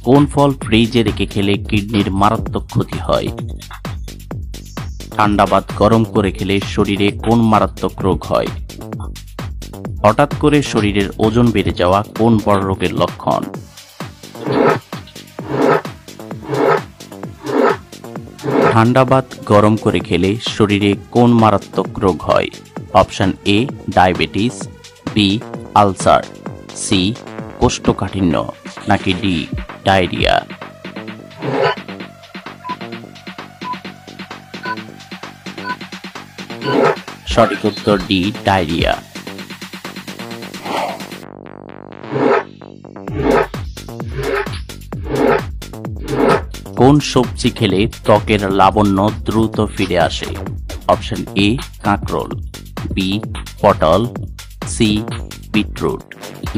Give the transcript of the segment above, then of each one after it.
কোন ফল ফ্রিজে রেখে খেলে কিডনির মারাত্মক ক্ষতি হয়? ঠান্ডা ভাত গরম করে খেলে শরীরে কোন মারাত্মক রোগ হয়? হঠাৎ করে শরীরের ওজন বেড়ে যাওয়া কোন বড় রোগের লক্ষণ? ঠান্ডা ভাত গরম করে খেলে শরীরে কোন মারাত্মক রোগ হয়? Option A diabetes, B ulcer, C কোষ্ঠকাঠিন্য, নাকি ডি ডায়রিয়া? সঠিক উত্তর ডি ডায়রিয়া। কোন সবজি খেলে ত্বকের লাবণ্য দ্রুত ফিরে আসে? অপশন এ কাঁকরোল, বি পটল, সি বিটরুট,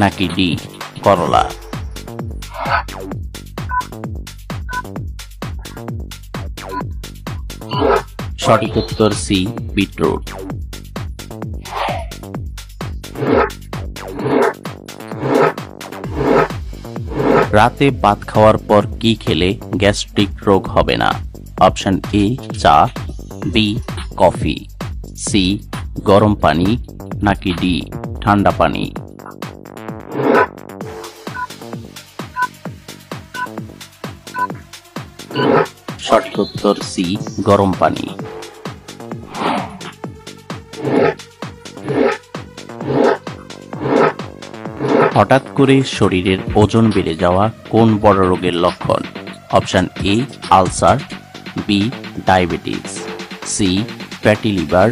নাকি ডি করলা? সঠিক উত্তর সি বিটরুট। রাতে ভাত খাওয়ার পর কি খেলে গ্যাস্ট্রিক রোগ হবে না? অপশন এ চা, বি কফি, সি গরম পানি, নাকি ডি ঠান্ডা পানি? সঠিক উত্তর সি গরম পানি। হঠাৎ করে শরীরের ওজন বেড়ে যাওয়া কোন বড় রোগের লক্ষণ? Option A ulcer, B diabetes, C fatty liver,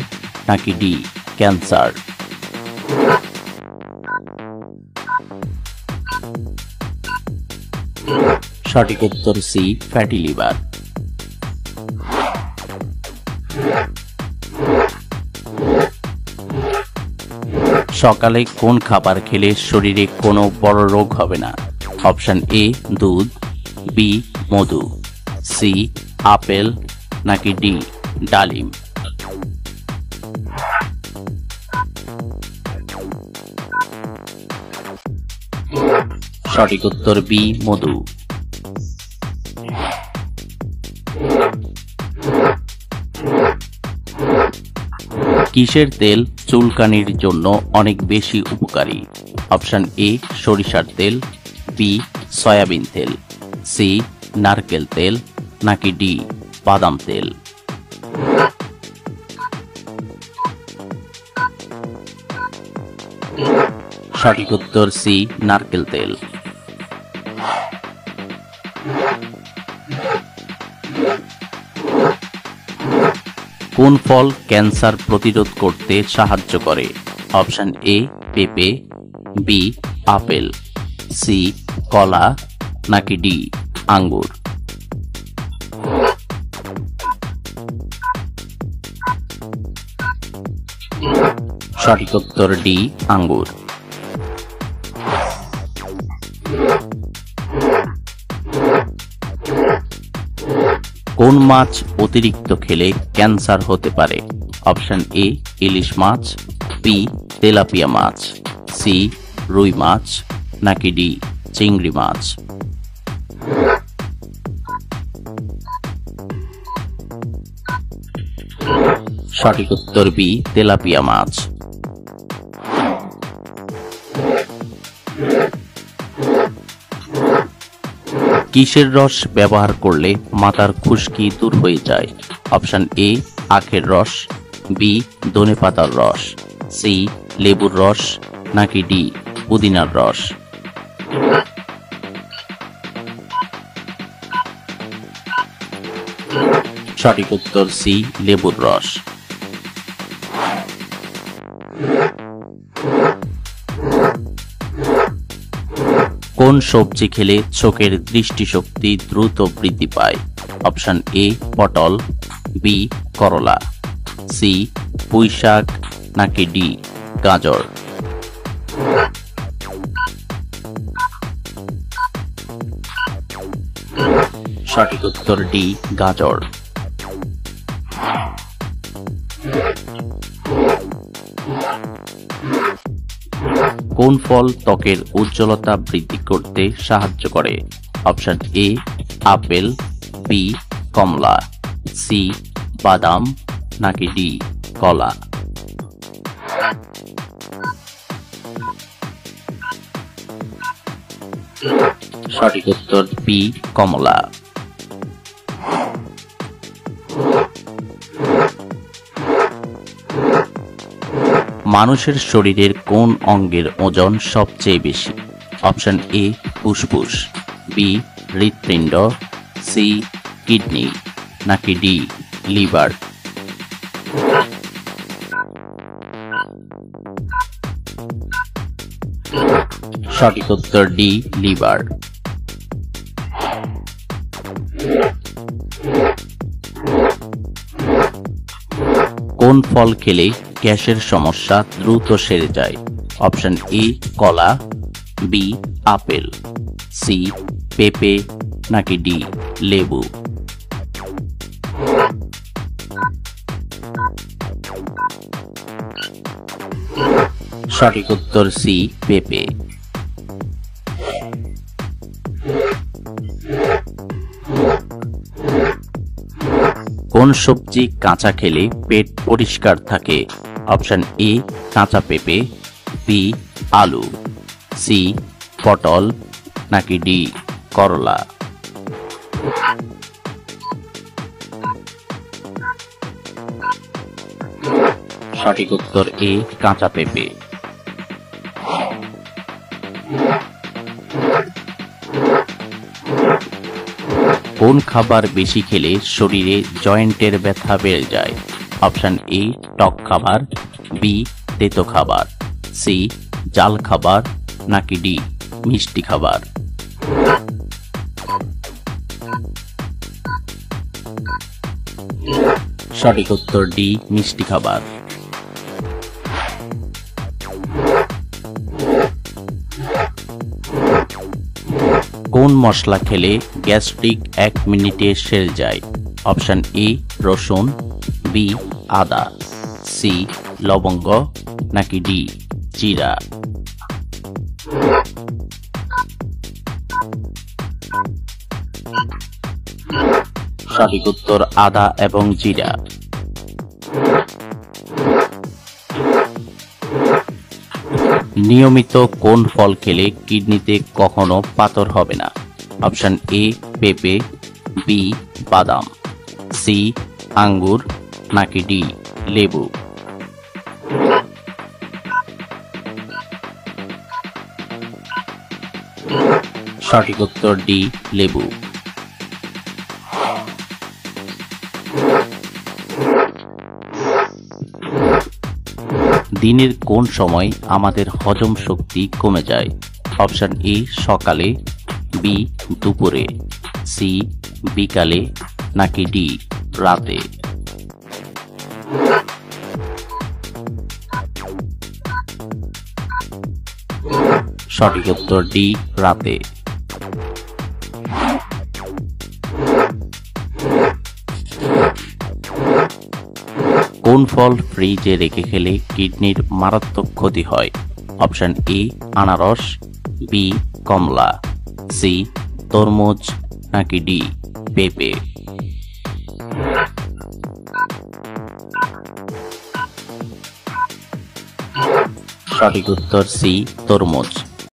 নাকি ডি ক্যান্সার? সঠিক উত্তর সি ফ্যাটি লিভার। সকালে কোন খাবার খেলে শরীরে কোনো বড় রোগ হবে না? অপশন এ দুধ, বি মধু, সি আপেল, নাকি ডি ডালিম? সঠিক উত্তর বি মধু। কিসের তেল চুলকানির জন্য অনেক বেশি উপকারী? অপশন এ সরিষার তেল, বি সয়াবিন তেল, সি নারকেল তেল, নাকি ডি বাদাম তেল? সঠিক উত্তর সি নারকেল তেল। কোন ফল ক্যান্সার প্রতিরোধ করতে সাহায্য করে? অপশন এ পেঁপে, বি আপেল, সি কলা, নাকি ডি আঙ্গুর? সঠিক উত্তর ডি আঙ্গুর। কোন মাছ অতিরিক্ত খেলে ক্যান্সার হতে পারে? অপশন এ ইলিশ মাছ, বি তেলাপিয়া মাছ, সি রুই মাছ, নাকি ডি চিংড়ি মাছ? সঠিক উত্তর বি তেলাপিয়া মাছ। কিসের রস ব্যবহার করলে মাথার খুশকি দূর হয়ে যায়? অপশন এ আখের রস, বি ধনেপাতার রস, সি লেবুর রস, নাকি ডি পুদিনার রস? সঠিক উত্তর সি লেবুর রস। কোন সবজি খেলে চোখের দৃষ্টিশক্তি দ্রুত বৃদ্ধি পায়? অপশন এ পটল, বি করলা, সি পুঁই শাক, নাকি ডি গাজর? সঠিক উত্তর ডি গাজর। কোন ফল ত্বকের উজ্জ্বলতা বৃদ্ধি করতে সাহায্য করে? অপশন এ আপেল, বি কমলা, সি বাদাম, নাকি ডি কলা। সঠিক উত্তর বি কমলা। মানুষের শরীরের কোন অঙ্গের ওজন সবচেয়ে বেশি? অপশন এ ফুসফুস, বি হৃৎপিণ্ড, সি কিডনি, নাকি ডি লিভার। সঠিক উত্তর ডি লিভার। কোন ফল খেলে গ্যাসের সমস্যা দ্রুত সেরে যায়? অপশন এ কলা, বি আপেল, সি পেঁপে, নাকি ডি লেবু। সঠিক উত্তর সি পেঁপে। কোন সবজি কাঁচা খেলে পেট পরিষ্কার থাকে? অপশন এ কাঁচা পেঁপে, বি আলু, সি পটল, নাকি ডি করলা। সঠিক উত্তর এ কাঁচা পেঁপে। কোন খাবার বেশি খেলে শরীরে জয়েন্টের ব্যথা বেড়ে যায়? অপশন এ টক খাবার, বি তেতো খাবার, সি জাল খাবার, নাকি ডি মিষ্টি খাবার। সঠিক উত্তর ডি মিষ্টি খাবার। কোন মশলা খেলে গ্যাস্ট্রিক 1 মিনিটে সেরে যায়? অপশন এ রসুন, বি আদা, সি লবঙ্গ, নাকি ডি জিরা। সঠিক উত্তর আদা এবং জিরা। নিয়মিত কোন ফল খেলে কিডনিতে কখনো পাথর হবে না? অপশন এ পেঁপে, বি বাদাম, সি আঙ্গুর, নাকি ডি লেবু। সঠিক উত্তর ডি লেবু। দিনের কোন সময় আমাদের হজম শক্তি কমে যায়? অপশন এ সকালে, বি দুপুরে, সি বিকালে, নাকি ডি রাতে। সঠিক উত্তর ডি রাতে। কোন ফল ফ্রিজে রেখে খেলে কিডনির মারাত্মক ক্ষতি হয়? অপশন এ আনারস, বি কমলা, সি তরমুজ, নাকি ডি পেঁপে। সঠিক উত্তর সি তরমুজ।